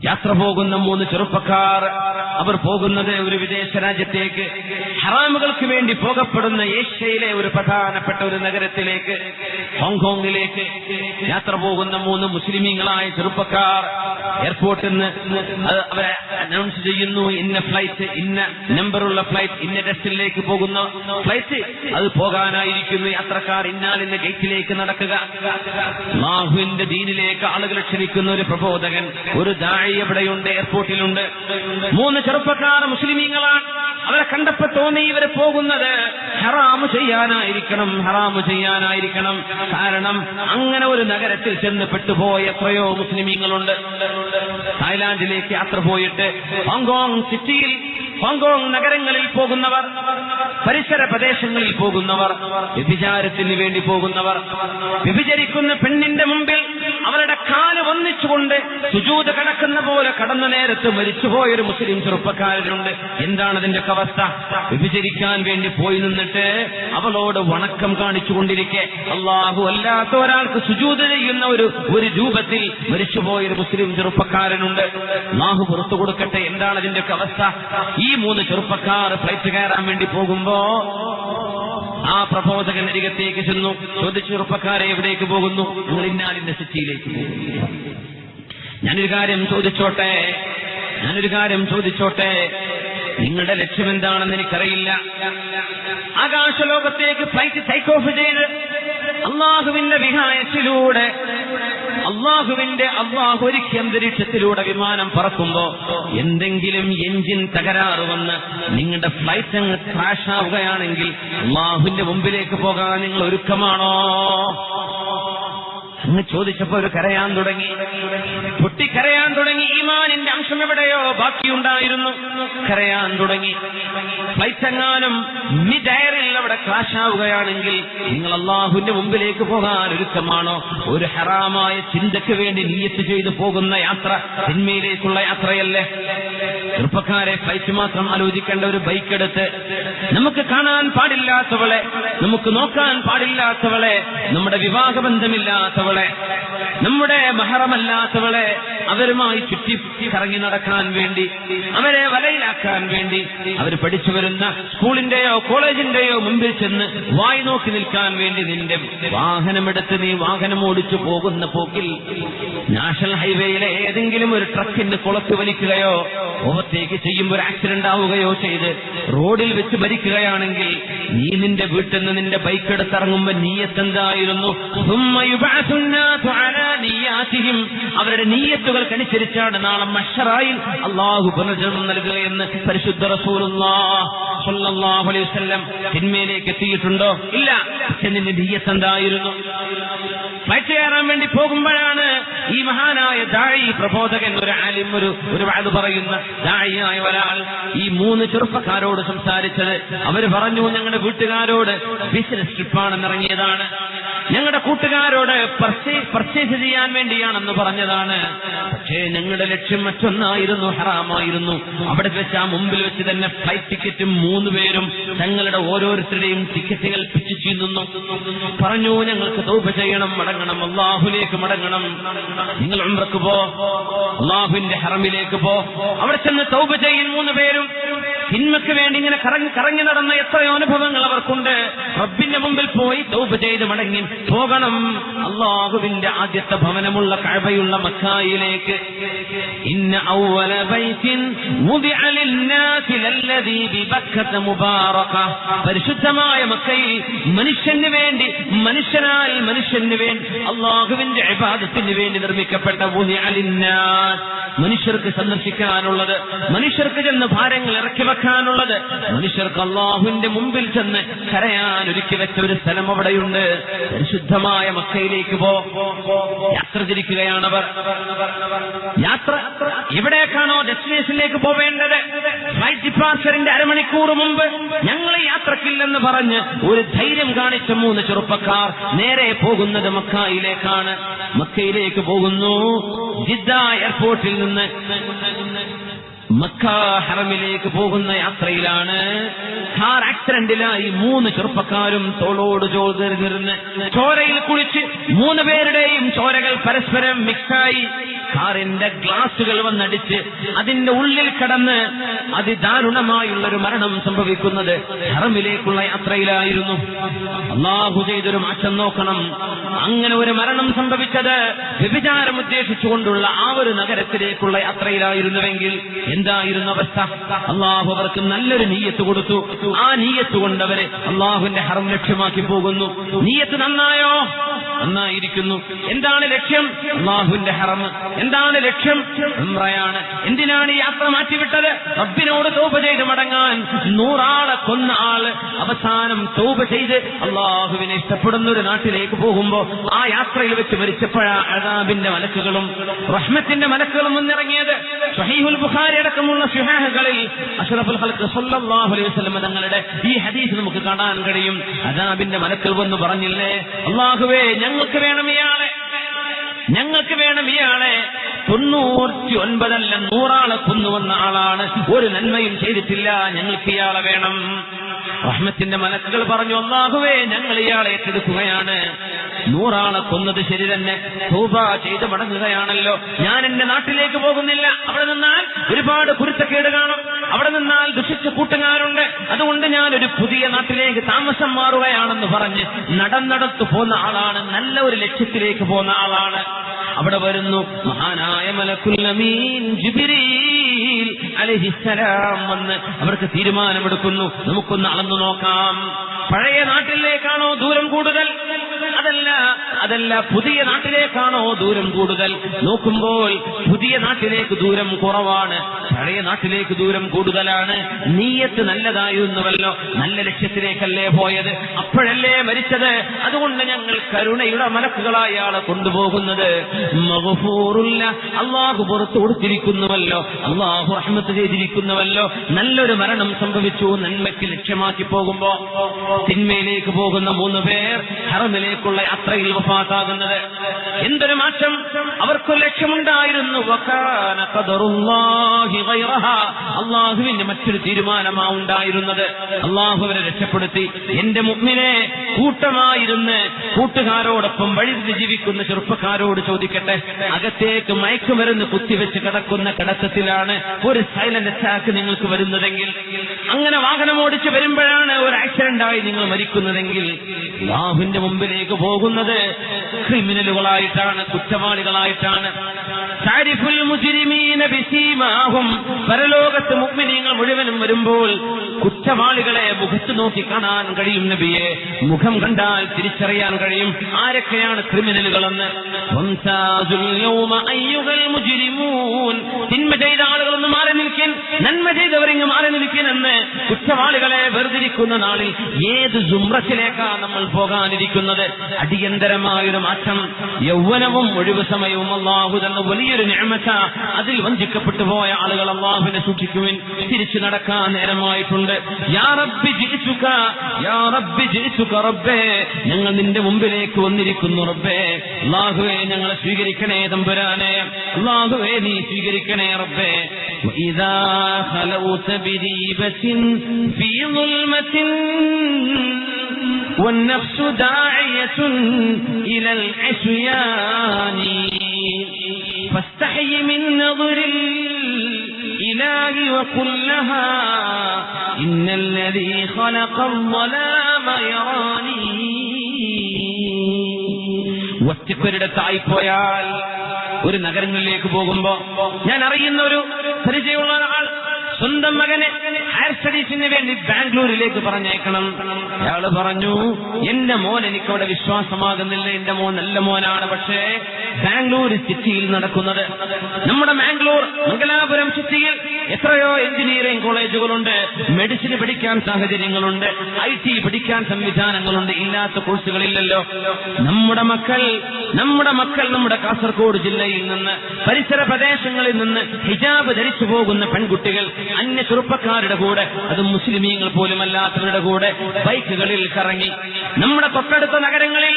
യാത്ര പോകുന്ന 3 ചെറുപ്പക്കാർ, അവർ പോകുന്നത് ഒരു വിദേശ രാജ്യത്തേക്ക്, ഹറാമുകൾക്ക് വേണ്ടി പോകപ്പെടുന്ന ഏഷ്യയിലെ ഒരു പ്രധാനപ്പെട്ട ഒരു നഗരത്തിലേക്ക്, ഹോങ്കോങ്ങിലേക്ക് യാത്ര പോകുന്ന 3 മുസ്ലിമീങ്ങളായ ചെറുപ്പക്കാർ എയർപോർട്ടിൽ നിന്ന് അവരെ അനൗൺസ് ചെയ്യുന്നു, ഇന്ന ഫ്ലൈറ്റ്, ഇന്ന നമ്പറുള്ള ഫ്ലൈറ്റ്, ഇന്ന ഡെസ്റ്റിലേക്ക് പോകുന്ന ഫ്ലൈറ്റ് അത് പോകാനായിരിക്കുന്നു, യാത്രക്കാർ ഇന്നാലിന്റെ ഗേറ്റിലേക്ക് നടക്കുക. അല്ലാഹുവിന്റെ ദീനിലേക്ക് ആളുകളെ ക്ഷണിക്കുന്ന ഒരു പ്രബോധകൻ, ഒരു ദാഇ എവിടെയുണ്ട്? എയർപോർട്ടിലുണ്ട്. 3 ചെറുപ്പക്കാർ മുസ്ലിമീങ്ങളാണ്. അവരെ കണ്ടപ്പോ തോന്നി ഇവര് പോകുന്നത് ഹറാമ് ചെയ്യാനായിരിക്കണം, ഹറാമ് ചെയ്യാനായിരിക്കണം. കാരണം അങ്ങനെ ഒരു നഗരത്തിൽ ചെന്ന് പെട്ടുപോയ എത്രയോ മുസ്ലിമീങ്ങളുണ്ട്. തായ്ലാന്റിലേക്ക് യാത്ര പോയിട്ട് ഹോങ്കോങ് സിറ്റിയിൽ, ഹോങ്കോങ് നഗരങ്ങളിൽ പോകുന്നവർ, പരിസര പ്രദേശങ്ങളിൽ പോകുന്നവർ, വ്യഭിചാരത്തിന് വേണ്ടി പോകുന്നവർ, വ്യഭിചരിക്കുന്ന പെണ്ണിന്റെ മുമ്പിൽ അവരുടെ കാല് വന്നിച്ചുകൊണ്ട് സുജൂദ് കടക്കുന്ന പോലെ കടന്ന നേരത്ത് മരിച്ചുപോയൊരു മുസ്ലിം ചെറുപ്പക്കാരനുണ്ട്. എന്താണ് അതിന്റെ അവസ്ഥ? വ്യഭിചരിക്കാൻ വേണ്ടി പോയി നിന്നിട്ട് അവളോട് വണക്കം കാണിച്ചുകൊണ്ടിരിക്കെ അല്ലാഹു അല്ലാത്ത ഒരാൾക്ക് സുജൂദ് ചെയ്യുന്ന ഒരു രൂപത്തിൽ മരിച്ചുപോയൊരു മുസ്ലിം ചെറുപ്പക്കാരനുണ്ട്. അല്ലാഹു പുറത്തു കൊടുക്കട്ടെ. എന്താണ് അതിന്റെ അവസ്ഥ? ഈ 3 ചെറുപ്പക്കാർ ഫ്ലൈറ്റ് കയറാൻ വേണ്ടി പോകുമ്പോ ആ പ്രബോധകൻ അരികത്തേക്ക് ചെന്നു, ചോദിച്ചു, ചെറുപ്പക്കാരെ എവിടേക്ക് പോകുന്നു? നിങ്ങൾ ഇന്നാലിന്റെ സിറ്റിയിലേക്ക് പോകുന്നു. ഞാനൊരു കാര്യം ചോദിച്ചോട്ടെ, നിങ്ങളുടെ ലക്ഷ്യം എന്താണെന്ന് എനിക്കറിയില്ല. ആകാശലോകത്തേക്ക് ഫ്ലൈറ്റ് ടേക്ക് ഓഫ് ചെയ്ത് അള്ളാഹുവിന്റെ വിഹായത്തിലൂടെ അള്ളാഹു ഒരുക്കിയ അന്തരീക്ഷത്തിലൂടെ വിമാനം പറക്കുമ്പോ എന്തെങ്കിലും എഞ്ചിൻ തകരാറ് വന്ന് നിങ്ങളുടെ ഫ്ലൈറ്റ് അങ്ങ് ക്രാഷ് ആവുകയാണെങ്കിൽ അള്ളാഹുവിന്റെ മുമ്പിലേക്ക് പോകാൻ നിങ്ങൾ ഒരുക്കമാണോ? അങ്ങ് ചോദിച്ചപ്പോ ഒരു കരയാൻ തുടങ്ങി, പൊട്ടിക്കരയാൻ തുടങ്ങി. ഈമാനിന്റെ അംശം എവിടെയോ ബാക്കിയുണ്ടായിരുന്നു, കരയാൻ തുടങ്ങി. ഫ്ലൈറ്റ് എങ്ങാനും മിഡ് എയറിൽ അവിടെ ക്രാഷ് ആവുകയാണെങ്കിൽ നിങ്ങൾ അള്ളാഹുവിന്റെ മുമ്പിലേക്ക് പോകാൻ ഒരുക്കമാണോ? ഒരു ഹറാമായ ചിന്തയ്ക്ക് വേണ്ടി നിയ്യത്ത് ചെയ്തു പോകുന്ന യാത്ര തിന്മയിലേക്കുള്ള യാത്രയല്ലേ? ചെറുപ്പക്കാരെ, ഫ്ലൈറ്റ് മാത്രം ആലോചിക്കേണ്ട ഒരു ബൈക്ക് എടുത്ത് നമുക്ക് കാണാൻ പാടില്ലാത്തവളെ, നമുക്ക് നോക്കാൻ പാടില്ലാത്തവളെ, നമ്മുടെ വിവാഹബന്ധമില്ലാത്തവളെ, നമ്മുടെ മഹറമല്ലാത്തവളെ അവരുമായി ചുറ്റി കറങ്ങി നടക്കാൻ വേണ്ടി, അവരെ വലയിലാക്കാൻ വേണ്ടി, അവർ പഠിച്ചു വരുന്ന സ്കൂളിന്റെയോ കോളേജിന്റെയോ മുമ്പിൽ ചെന്ന് വായി നോക്കി നിൽക്കാൻ വേണ്ടി നിന്റെ വാഹനമെടുത്ത് നീ വാഹനം ഓടിച്ചു പോകുന്ന പോക്കിൽ നാഷണൽ ഹൈവേയിലെ ഏതെങ്കിലും ഒരു ട്രക്കിന് കുളത്ത് വലിക്കുകയോ ഓവർടേക്ക് ചെയ്യുമ്പോൾ ഒരു ആക്സിഡന്റ് ആവുകയോ ചെയ്ത് റോഡിൽ വെച്ച് മരിക്കുകയാണെങ്കിൽ നീ നിന്റെ വീട്ടിൽ നിന്ന് നിന്റെ ബൈക്ക് എടുത്തിറങ്ങുമ്പോ നീയത്തെന്തായിരുന്നു? അവരുടെ നീയത്തുകൾക്കനുസരിച്ചാണ് നാളെ മഹ്ശറായിൽ അല്ലാഹു പുനർജന്മം നൽകുകയെന്ന് പരിശുദ്ധ റസൂലുള്ളാഹി സ്വല്ലല്ലാഹു അലൈഹി വസല്ലം. തിന്മയിലേക്ക് എത്തിയിട്ടുണ്ടോ? ഇല്ല. പക്ഷെ നിന്റെ നീയത്തെന്തായിരുന്നു? ഫ്ലൈറ്റ് കയറാൻ വേണ്ടി പോകുമ്പോഴാണ് ഈ മഹാനായ ദാഇ, പ്രബോധകൻ, ഒരു ആലിം, ഒരു വഅദ് പറയുന്ന ദാഇയായ ഒരാൾ ഈ 3 ചെറുപ്പക്കാരോട് സംസാരിച്ചത്. അവർ പറഞ്ഞു, ഞങ്ങളുടെ വീട്ടുകാരോട് ബിസിനസ് ട്രിപ്പാണെന്ന് ഇറങ്ങിയതാണ്, ഞങ്ങളുടെ കൂട്ടുകാരോട് പർച്ചേസ് ചെയ്യാൻ വേണ്ടിയാണെന്ന് പറഞ്ഞതാണ്. പക്ഷേ ഞങ്ങളുടെ ലക്ഷ്യം മറ്റൊന്നായിരുന്നു, ഹറാമായിരുന്നു. അവിടെ വെച്ച് ആ മുമ്പിൽ വെച്ച് തന്നെ ഫ്ലൈറ്റ് ടിക്കറ്റും 3 പേരും തങ്ങളുടെ ഓരോരുത്തരുടെയും ടിക്കറ്റുകൾ പിച്ചു ചീന്തുന്നു. പറഞ്ഞു, ഞങ്ങൾക്ക് തൗബ ചെയ്യണം, മടങ്ങണം, അല്ലാഹുവിലേക്ക് മടങ്ങണം. നിങ്ങൾ ഉംറക്ക് പോ, അല്ലാഹുവിന്റെ ഹറമിലേക്ക് പോ, അവിടെ ചെന്ന് തൗബ ചെയ്യും. 3 പേരും തിന്മയ്ക്ക് വേണ്ടി ഇങ്ങനെ കറങ്ങി നടന്ന എത്രയോ അനുഭവങ്ങൾ അവർക്കുണ്ട്. റബ്ബിന്റെ മുമ്പിൽ പോയി തൗബ ചെയ്ത് മടങ്ങി പോകണം അല്ലാഹുവിന്റെ ആദ്യത്തെ ഭവനമുള്ള കഅബയുള്ള മക്കയിലേക്ക്. ഇന്ന അവ്വല ബൈത്തിൻ മുദിഅ ലിന്നാസി ലല്ലദീ ബിബക്കത മുബാറക. പരിശുദ്ധമായ മക്കയിൽ മനുഷ്യന് വേണ്ടി, മനുഷ്യന് വേണ്ടി അല്ലാഹുവിന്റെ ഇബാദത്തിന് വേണ്ടി നിർമ്മിക്കപ്പെട്ട മുദിഅ ലിന്നാസ്, മനുഷ്യർക്ക് സന്ദർശിക്കാനുള്ളത്, മനുഷ്യർക്ക് ചെന്ന് ഭാരങ്ങൾ ഇറക്കി വെക്കാനുള്ളത്, മനുഷ്യർക്ക് അല്ലാഹുവിന്റെ മുമ്പിൽ ചെന്ന് കരയാൻ ഒരുക്കി വെച്ച ഒരു സ്ഥലം അവിടെയുണ്ട്. പരിശുദ്ധമായ മക്കയിലേക്ക് യാത്ര തിരിക്കുകയാണവർ. യാത്ര എവിടേക്കാണോ ഡെസ്റ്റിനേഷനിലേക്ക് പോവേണ്ടത്, ഫ്ലൈറ്റ് ഡിപ്പാർച്ചറിന്റെ അരമണിക്കൂർ മുമ്പ് ഞങ്ങൾ യാത്രക്കില്ലെന്ന് പറഞ്ഞ് ഒരു ധൈര്യം കാണിച്ച 3 ചെറുപ്പക്കാർ നേരെ പോകുന്നത് മക്കയിലേക്കാണ്. മക്കയിലേക്ക് പോകുന്നു. ജിദ്ദ എയർപോർട്ടിൽ നിന്ന് മക്ക ഹറമിലേക്ക് പോകുന്ന യാത്രയിലാണ് കാർ ആക്സിഡന്റിലായി 3 ചെറുപ്പക്കാരും തോളോട് ചോർന്ന് ചോരയിൽ കുളിച്ച് 3 പേരുടെയും ചോരകൾ പരസ്പരം മിക്സായി കാറിന്റെ ഗ്ലാസുകൾ വന്നടിച്ച് അതിന്റെ ഉള്ളിൽ കടന്ന് അതിദാരുണമായുള്ളൊരു മരണം സംഭവിക്കുന്നത് ഹറമിലേക്കുള്ള യാത്രയിലായിരുന്നു. അല്ലാഹു ചെയ്തൊരു മാറ്റം നോക്കണം. അങ്ങനെ ഒരു മരണം സംഭവിച്ചത് വ്യഭിചാരം ഉദ്ദേശിച്ചുകൊണ്ടുള്ള ആ ഒരു നഗരത്തിലേക്കുള്ള യാത്രയിലായിരുന്നുവെങ്കിൽ എന്തായിരുന്നു അവസ്ഥ? അല്ലാഹു അവർക്ക് നല്ലൊരു നീയത്ത് കൊടുത്തു. ആ നീയത്ത് കൊണ്ടവരെ അല്ലാഹുവിന്റെ ഹറം ലക്ഷ്യമാക്കി പോകുന്നു. നീയത്ത് നന്നായോ? നന്നായിരിക്കുന്നു. എന്താണ് ലക്ഷ്യം? അല്ലാഹുവിന്റെ ഹറം. എന്താണ് ലക്ഷ്യം? ഉംറയാണ്. എന്തിനാണ് ഈ യാത്ര മാറ്റിവിട്ടത്? റബ്ബിനോട് തൗബ ചെയ്ത് മടങ്ങാൻ. 100 ആളെ കൊന്ന ആള് അവസാനം തൗബ ചെയ്ത് അല്ലാഹുവിനെ ഇഷ്ടപ്പെടുന്ന ഒരു നാട്ടിലേക്ക് പോകുമ്പോ ആ യാത്രയിൽ വെച്ച് മരിച്ചപ്പോഴാ അദാബിന്റെ മലക്കുകളും റഹ്മത്തിന്റെ മലക്കുകളും വന്നിറങ്ങിയത്. സ്വഹീഹുൽ ബുഖാരി അടക്കമുള്ള സ്വഹീഹുകളിൽ അഷ്റഫുൽ ഖൽഖ് സല്ലല്ലാഹു അലൈഹി വസല്ലം തങ്ങളുടെ ഈ ഹദീസ് നമുക്ക് കാണാൻ കഴിയും. അദാബിന്റെ മലക്കുകൾ വന്ന് പറഞ്ഞില്ലേ, അല്ലാഹുവേ ഞങ്ങൾക്ക് വേണം ഇയാളെ, ഞങ്ങൾക്ക് വേണം ഇയാളെ. 99 അല്ല 100 ആളെ കൊന്നുവന്ന ആളാണ്, ഒരു നന്മയും ചെയ്തിട്ടില്ല, ഞങ്ങൾക്ക് ഇയാളെ വേണം. റഹ്മത്തിന്റെ മലക്കുകൾ പറഞ്ഞു, അല്ലാഹുവേ ഞങ്ങൾ ഇയാളെ ഏറ്റെടുക്കുകയാണ്. 100 ആളെ കൊന്നത് ശരി തന്നെ, തൗബ ചെയ്ത് മടങ്ങുകയാണല്ലോ. ഞാൻ എന്റെ നാട്ടിലേക്ക് പോകുന്നില്ല. അവിടെ നിന്നാൽ ഒരുപാട് കുരുത്തക്കേട് കാണും, അവിടെ നിന്നാൽ ദുഷിച്ച കൂട്ടുകാരുണ്ട്, അതുകൊണ്ട് ഞാൻ ഒരു പുതിയ നാട്ടിലേക്ക് താമസം മാറുകയാണെന്ന് പറഞ്ഞ് നടന്നടത്ത് പോന്ന ആളാണ്, നല്ല ഒരു ലക്ഷ്യത്തിലേക്ക് പോന്ന ആളാണ്. അവിടെ വരുന്നു മഹാനായ മലക്കുൽ അമീൻ ജിബ്രീൽ അലൈഹിസ്സലാം വന്ന് അവർക്ക് തീരുമാനമെടുക്കുന്നു. നമുക്കൊന്ന് അളന്നു നോക്കാം, പഴയ നാട്ടിലേക്കാണോ ദൂരം കൂടുതൽ? അതല്ല പുതിയ നാട്ടിലേക്കാണോ ദൂരം കൂടുതൽ? നോക്കുമ്പോൾ പുതിയ നാട്ടിലേക്ക് ദൂരം കുറവാണ്, പഴയ നാട്ടിലേക്ക് ദൂരം കൂടുതലാണ്. നീയത്ത് നല്ലതായിരുന്നുവല്ലോ, നല്ല ലക്ഷ്യത്തിലേക്കല്ലേ പോയത്, അപ്പോഴല്ലേ മരിച്ചത്. അതുകൊണ്ട് ഞങ്ങൾ കരുണയുടെ മലക്കുകളായ ആളെ കൊണ്ടുപോകുന്നത്. മഗ്ഫൂറുല്ല, അല്ലാഹു പുറത്തു കൊടുത്തിരിക്കുന്നുവല്ലോ, അല്ലാഹു റഹ്മത്ത് ചെയ്തിരിക്കുന്നുവല്ലോ. നല്ലൊരു മരണം സംഭവിച്ചു. നന്മയ്ക്ക് ലക്ഷ്യമാക്കി പോകുമ്പോ തിന്മയിലേക്ക് പോകുന്ന 3 പേർ ഹറമിലേക്കുള്ള യാത്രയിൽ വഫാത്താകുന്നത്. എന്തൊരു മാറ്റം! അവർക്ക് ലക്ഷ്യമുണ്ടായിരുന്നു. വകാന ഖദറുല്ലാഹി ഗൈറഹാ, അല്ലാഹുവിന്റെ മറ്റൊരു തീരുമാനമാ ഉണ്ടായിരുന്നത്. അല്ലാഹു അവരെ രക്ഷപ്പെടുത്തി. എന്റെ മുഅ്മിനെ, കൂട്ടമായിരുന്ന് കൂട്ടുകാരോടൊപ്പം വഴിതിരിഞ്ഞ് ജീവിക്കുന്ന ചെറുപ്പക്കാരോട് ചോദിക്കട്ടെ, അകത്തേക്ക് മയക്കുമരുന്ന് കുത്തിവെച്ച് കിടക്കുന്ന കിടത്തത്തിലാണ് ഒരു സൈലന്റ് അറ്റാക്ക് നിങ്ങൾക്ക് വരുന്നതെങ്കിൽ, അങ്ങനെ വാഹനം ഓടിച്ച് വരുമ്പോഴാണ് ഒരു ആക്സിഡന്റ് ആയി നിങ്ങൾ മരിക്കുന്നതെങ്കിൽ, അല്ലാഹുവിന്റെ മുമ്പിലേക്ക് പോകുന്നത് ക്രിമിനലുകളായിട്ടാണ്, കുറ്റവാളികളായിട്ടാണ്. താരിഫുൽ മുജ്രിമീന ബിസീമാഹും, പരലോകത്ത് മുഅ്മിനീങ്ങൾ മുഴുവനും വരുമ്പോൾ കുറ്റവാളികളെ മുഖത്ത് നോക്കി കാണാൻ കഴിയും നബിയെ. മുഖം കണ്ടാൽ തിരിച്ചറിയാൻ കഴിയും ആരൊക്കെയാണ് ക്രിമിനലുകളെന്ന്. വംസാജുൽ യൗമ അയ്യുഹൽ മുജ്രിമൂൻ, തിന്മ ചെയ്ത ആളുകളൊന്ന് മാറി നിൽക്കിൻ, നന്മ ചെയ്തവരിങ്ങ് മാറി നിൽക്കിൻ എന്ന് കുറ്റവാളികളെ വേർതിരിക്കുന്ന നാളിൽ ഏത് സുംറത്തിലേക്കാണ് നമ്മൾ പോകാനിരിക്കുന്നത്? അടിയന്തരമായൊരു മാറ്റം. യൗവനവും ഒഴിവ് സമയവും അല്ലാഹു തന്ന വലിയൊരു നിഅമത. അതിൽ വഞ്ചിക്കപ്പെട്ടു പോയ ആളുകൾ അല്ലാഹുവിനെ സൂക്ഷിക്കുവിൻ. തിരിച്ചു നടക്കാൻ നേരമായിട്ടുണ്ട്. യാ റബ്ബി ജിഇതുക, യാ റബ്ബി ജിഇതുക റബ്ബേ, ഞങ്ങൾ നിന്റെ മുമ്പിലേക്ക് വന്നിരിക്കുന്നു റബ്ബേ. അല്ലാഹുവേ ഞങ്ങളെ സ്വീകരിക്കണേ തമ്പുരാനെ, അല്ലാഹുവേ നീ സ്വീകരിക്കണേ റബ്ബേ. വഇദാ ഖലൗത ബിരീബത്തിൻ ഫീ ളുൽമത്തിൻ والنفس داعية إلى العصيان فاستحي من نظر الإله وقل لها إن الذي خلق الظلام يراني. ഒറ്റപ്പെരിടത്തായി പോയാൽ ഒരു നഗരങ്ങളിലേക്ക് പോകുമ്പോ, ഞാൻ അറിയുന്ന ഒരു പരിചയമുള്ള ആൾ സ്വന്തം മകനെ ഹയർ സ്റ്റഡീസിന് വേണ്ടി ബാംഗ്ലൂരിലേക്ക് പറഞ്ഞേക്കണം. അയാള് പറഞ്ഞു, എന്റെ മോൻ എനിക്കവിടെ വിശ്വാസമാകുന്നില്ല, എന്റെ മോൻ നല്ല മോനാണ്, പക്ഷേ ബാംഗ്ലൂർ സിറ്റിയിൽ നടക്കുന്നത്, നമ്മുടെ മംഗലാപുരം സിറ്റിയിൽ എത്രയോ എഞ്ചിനീയറിംഗ് കോളേജുകളുണ്ട്, മെഡിസിൻ പഠിക്കാൻ സാഹചര്യങ്ങളുണ്ട്, IT പഠിക്കാൻ സംവിധാനങ്ങളുണ്ട്, ഇല്ലാത്ത കോഴ്സുകളില്ലല്ലോ. നമ്മുടെ മക്കൾ നമ്മുടെ കാസർഗോഡ് ജില്ലയിൽ നിന്ന്, പരിസര പ്രദേശങ്ങളിൽ നിന്ന് ഹിജാബ് ധരിച്ചു പോകുന്ന പെൺകുട്ടികൾ അന്യ ചെറുപ്പക്കാരുടെ കൂടെ, അത് മുസ്ലിമീങ്ങൾ പോലും അല്ലാത്തവരുടെ കൂടെ ബൈക്കുകളിൽ കറങ്ങി നമ്മുടെ തൊട്ടടുത്ത നഗരങ്ങളിൽ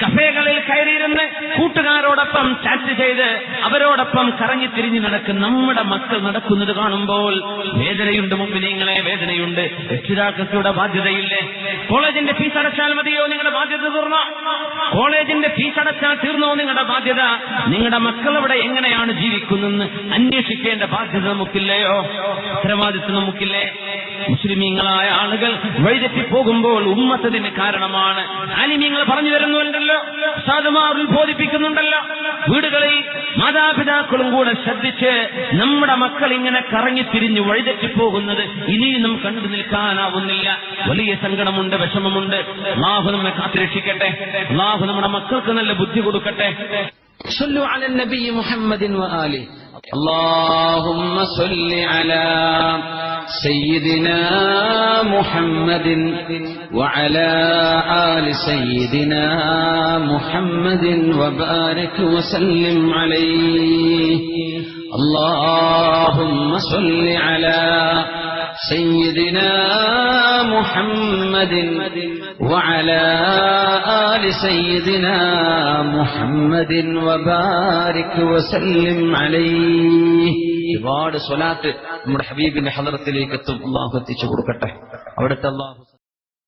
കഫേകളിൽ കയറിയിരുന്ന് കൂട്ടുകാരോടൊപ്പം ചാറ്റ് ചെയ്ത് അവരോടൊപ്പം കറങ്ങിത്തിരിഞ്ഞ് നടക്കുന്ന നമ്മുടെ മക്കൾ നടക്കുന്നത് കാണുമ്പോൾ വേദനയുണ്ട്. മുഅ്മിനീങ്ങളെ, വേദനയുണ്ട്. രക്ഷിതാക്കൾക്കുടെ ബാധ്യതയില്ലേ? കോളേജിന്റെ ഫീസ് അടച്ചാൽ മതിയോ നിങ്ങളുടെ ബാധ്യത തീർന്നോ? കോളേജിന്റെ ഫീസ് അടച്ചാൽ തീർന്നോ നിങ്ങളുടെ ബാധ്യത? നിങ്ങളുടെ മക്കൾ അവിടെ എങ്ങനെയാണ് ജീവിക്കുന്നതെന്ന് അന്വേഷിക്കേണ്ട ബാധ്യത നമുക്കില്ലയോ? ഉത്തരവാദിത്വം നമുക്കില്ലേ? മുസ്ലിമീങ്ങളായ ആളുകൾ വഴിതെറ്റിപ്പോകുമ്പോൾ ഉമ്മത്തതിന് കാരണമാണ്. ആലിമീങ്ങൾ പറഞ്ഞു തരുന്നുണ്ടല്ലോ, ഉസ്താദുമാർ ബോധിപ്പിക്കുന്നുണ്ടല്ലോ. വീടുകളിൽ മാതാപിതാക്കളും കൂടെ ശ്രദ്ധിച്ച് നമ്മുടെ മക്കൾ ഇങ്ങനെ കറങ്ങിത്തിരിഞ്ഞ് വഴിതെറ്റിപ്പോകുന്നത് ഇനിയും കണ്ടു നിൽക്കാനാവുന്നില്ല. വലിയ സങ്കടമുണ്ട്, വിഷമമുണ്ട്. അല്ലാഹു നമ്മെ കാത്തുരക്ഷിക്കട്ടെ. അല്ലാഹു നമ്മുടെ മക്കൾക്ക് നല്ല ബുദ്ധി കൊടുക്കട്ടെ. صلوا على النبي محمد وآله. اللهم صل على سيدنا محمد وعلى آل سيدنا محمد وبارك وسلم عليه. اللهم صل على سيدنا محمد وعلى آل سيدنا محمد وبارك وسلم عليه. ഒരുപാട് സ്വലാത്ത് നമ്മുടെ ഹബീബിന്റെ ഹളറത്തിലേക്ക് എത്തും. അല്ലാഹു എത്തിച്ചു കൊടുക്കട്ടെ. അവിടുത്തെ അല്ലാഹു